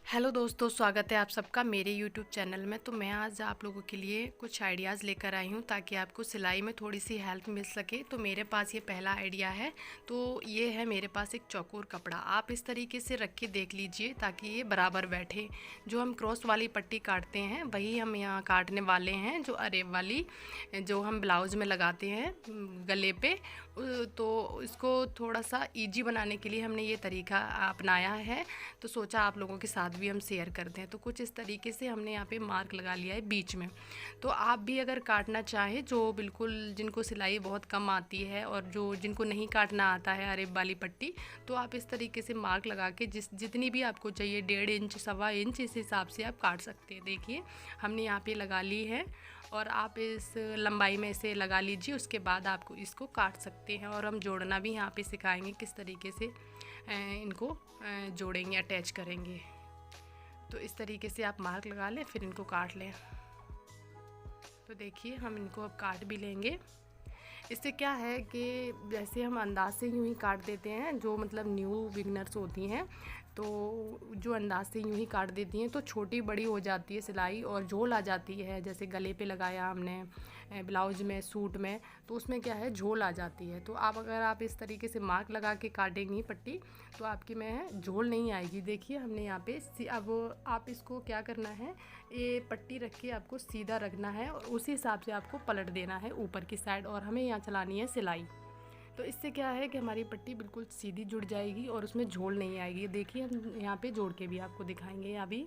Hello दोस्तों, स्वागत है आप सबका मेरे यूट्यूब चैनल में। तो मैं आज आप लोगों के लिए कुछ आइडियाज़ लेकर आई हूँ ताकि आपको सिलाई में थोड़ी सी हेल्प मिल सके। तो मेरे पास ये पहला आइडिया है। तो ये है मेरे पास एक चौकोर कपड़ा। आप इस तरीके से रख के देख लीजिए ताकि ये बराबर बैठे। जो हम क्रॉस वाली पट्टी काटते हैं वही हम यहाँ काटने वाले हैं, जो अरेब वाली जो हम ब्लाउज़ में लगाते हैं गले पे। तो इसको थोड़ा सा ईजी बनाने के लिए हमने ये तरीका अपनाया है। तो सोचा आप लोगों के साथ भी हम शेयर करते हैं। तो कुछ इस तरीके से हमने यहाँ पे मार्क लगा लिया है बीच में। तो आप भी अगर काटना चाहें, जो बिल्कुल जिनको सिलाई बहुत कम आती है और जो जिनको नहीं काटना आता है अरेब वाली पट्टी, तो आप इस तरीके से मार्क लगा के जितनी भी आपको चाहिए 1.5 इंच 1.25 इंच इस हिसाब से आप काट सकते हैं। देखिए हमने यहाँ पे लगा ली है और आप इस लंबाई में इसे लगा लीजिए। उसके बाद आपको इसको काट सकते हैं और हम जोड़ना भी यहाँ पे सिखाएंगे किस तरीके से इनको जोड़ेंगे, अटैच करेंगे। तो इस तरीके से आप मार्क लगा लें, फिर इनको काट लें। तो देखिए हम इनको अब काट भी लेंगे। इससे क्या है कि जैसे हम अंदाज से यूँ ही काट देते हैं, जो मतलब न्यू बिगनर्स होती हैं तो जो अंदाज से यूँ ही काट देती हैं तो छोटी बड़ी हो जाती है सिलाई और झोल आ जाती है। जैसे गले पे लगाया हमने ब्लाउज में, सूट में, तो उसमें क्या है झोल आ जाती है। तो अगर आप इस तरीके से मार्क लगा के काटेंगी पट्टी तो आपकी में झोल नहीं आएगी। देखिए हमने यहाँ पे अब आप इसको क्या करना है, ये पट्टी रख के आपको सीधा रखना है और उसी हिसाब से आपको पलट देना है ऊपर की साइड, और हमें यहाँ चलानी है सिलाई। तो इससे क्या है कि हमारी पट्टी बिल्कुल सीधी जुड़ जाएगी और उसमें झोल नहीं आएगी। देखिए हम यहाँ पे जोड़ के भी आपको दिखाएंगे अभी।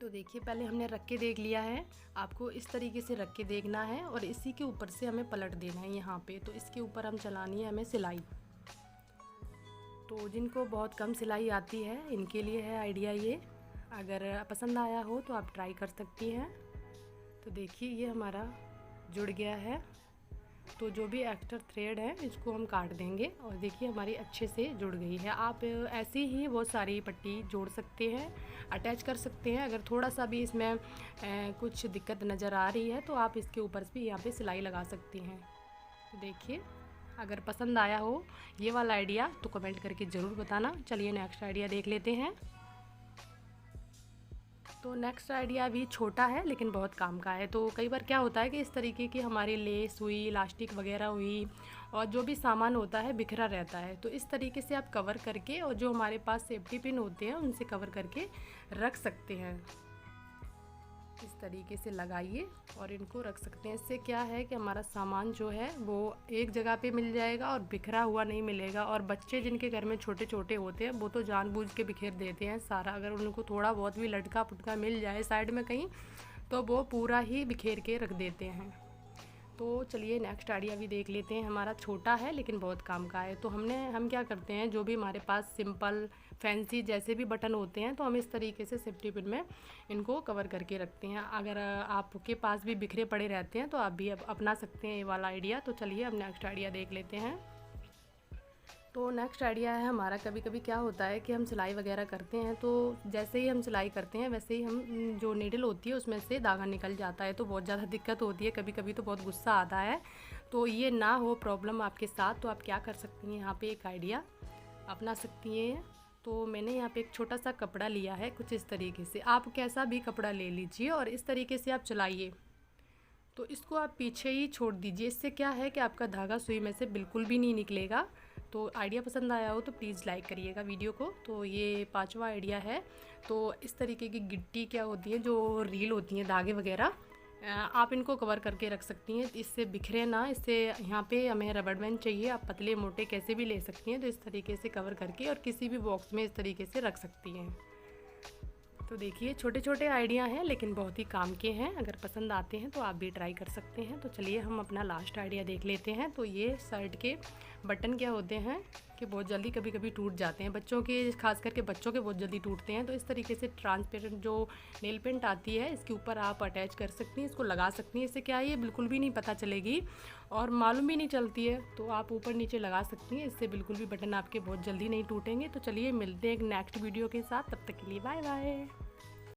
तो देखिए पहले हमने रख के देख लिया है, आपको इस तरीके से रख के देखना है और इसी के ऊपर से हमें पलट देना है यहाँ पे। तो इसके ऊपर हम चलानी है हमें सिलाई। तो जिनको बहुत कम सिलाई आती है इनके लिए है आइडिया ये। अगर पसंद आया हो तो आप ट्राई कर सकती हैं। तो देखिए ये हमारा जुड़ गया है। तो जो भी एक्स्ट्रा थ्रेड है इसको हम काट देंगे और देखिए हमारी अच्छे से जुड़ गई है। आप ऐसे ही बहुत सारी पट्टी जोड़ सकते हैं, अटैच कर सकते हैं। अगर थोड़ा सा भी इसमें कुछ दिक्कत नज़र आ रही है तो आप इसके ऊपर भी यहाँ पे सिलाई लगा सकती हैं। तो देखिए अगर पसंद आया हो ये वाला आइडिया तो कमेंट करके ज़रूर बताना। चलिए नेक्स्ट आइडिया देख लेते हैं। तो नेक्स्ट आइडिया भी छोटा है लेकिन बहुत काम का है। तो कई बार क्या होता है कि इस तरीके की हमारी लेस हुई, इलास्टिक वगैरह हुई और जो भी सामान होता है बिखरा रहता है। तो इस तरीके से आप कवर करके और जो हमारे पास सेफ्टी पिन होते हैं उनसे कवर करके रख सकते हैं। इस तरीके से लगाइए और इनको रख सकते हैं। इससे क्या है कि हमारा सामान जो है वो एक जगह पे मिल जाएगा और बिखरा हुआ नहीं मिलेगा। और बच्चे जिनके घर में छोटे छोटे होते हैं वो तो जानबूझ के बिखेर देते हैं सारा। अगर उनको थोड़ा बहुत भी लटका पुटका मिल जाए साइड में कहीं तो वो पूरा ही बिखेर के रख देते हैं। तो चलिए नेक्स्ट आइडिया भी देख लेते हैं। हमारा छोटा है लेकिन बहुत काम का है। तो हम क्या करते हैं, जो भी हमारे पास सिंपल फैंसी जैसे भी बटन होते हैं तो हम इस तरीके से सेफ्टी पिन में इनको कवर करके रखते हैं। अगर आपके पास भी बिखरे पड़े रहते हैं तो आप भी अपना सकते हैं ये वाला आइडिया। तो चलिए हम नेक्स्ट आइडिया देख लेते हैं। तो नेक्स्ट आइडिया है हमारा, कभी कभी क्या होता है कि हम सिलाई वगैरह करते हैं तो जैसे ही हम सिलाई करते हैं वैसे ही हम जो नीडल होती है उसमें से धागा निकल जाता है। तो बहुत ज़्यादा दिक्कत होती है, कभी कभी तो बहुत गुस्सा आता है। तो ये ना हो प्रॉब्लम आपके साथ तो आप क्या कर सकती हैं, यहाँ पे एक आइडिया अपना सकती हैं। तो मैंने यहाँ पे एक छोटा सा कपड़ा लिया है कुछ इस तरीके से। आप कैसा भी कपड़ा ले लीजिए और इस तरीके से आप चलाइए। तो इसको आप पीछे ही छोड़ दीजिए। इससे क्या है कि आपका धागा सुई में से बिल्कुल भी नहीं निकलेगा। तो आइडिया पसंद आया हो तो प्लीज़ लाइक करिएगा वीडियो को। तो ये 5वां आइडिया है। तो इस तरीके की गिट्टी क्या होती है, जो रील होती हैं धागे वगैरह, आप इनको कवर करके रख सकती हैं। इससे बिखरे ना। इससे यहाँ पे हमें रबड़ बैंड चाहिए, आप पतले मोटे कैसे भी ले सकती हैं। तो इस तरीके से कवर करके और किसी भी बॉक्स में इस तरीके से रख सकती हैं। तो देखिए छोटे छोटे आइडिया हैं लेकिन बहुत ही काम के हैं। अगर पसंद आते हैं तो आप भी ट्राई कर सकते हैं। तो चलिए हम अपना लास्ट आइडिया देख लेते हैं। तो ये शर्ट के बटन क्या होते हैं कि बहुत जल्दी कभी कभी टूट जाते हैं। बच्चों के, खास करके बच्चों के बहुत जल्दी टूटते हैं। तो इस तरीके से ट्रांसपेरेंट जो नेल पेंट आती है इसके ऊपर आप अटैच कर सकती हैं, इसको लगा सकती हैं। इससे क्या है ये बिल्कुल भी नहीं पता चलेगी और मालूम भी नहीं चलती है। तो आप ऊपर नीचे लगा सकती हैं, इससे बिल्कुल भी बटन आपके बहुत जल्दी नहीं टूटेंगे। तो चलिए मिलते हैं एक नेक्स्ट वीडियो के साथ, तब तक के लिए बाय बाय।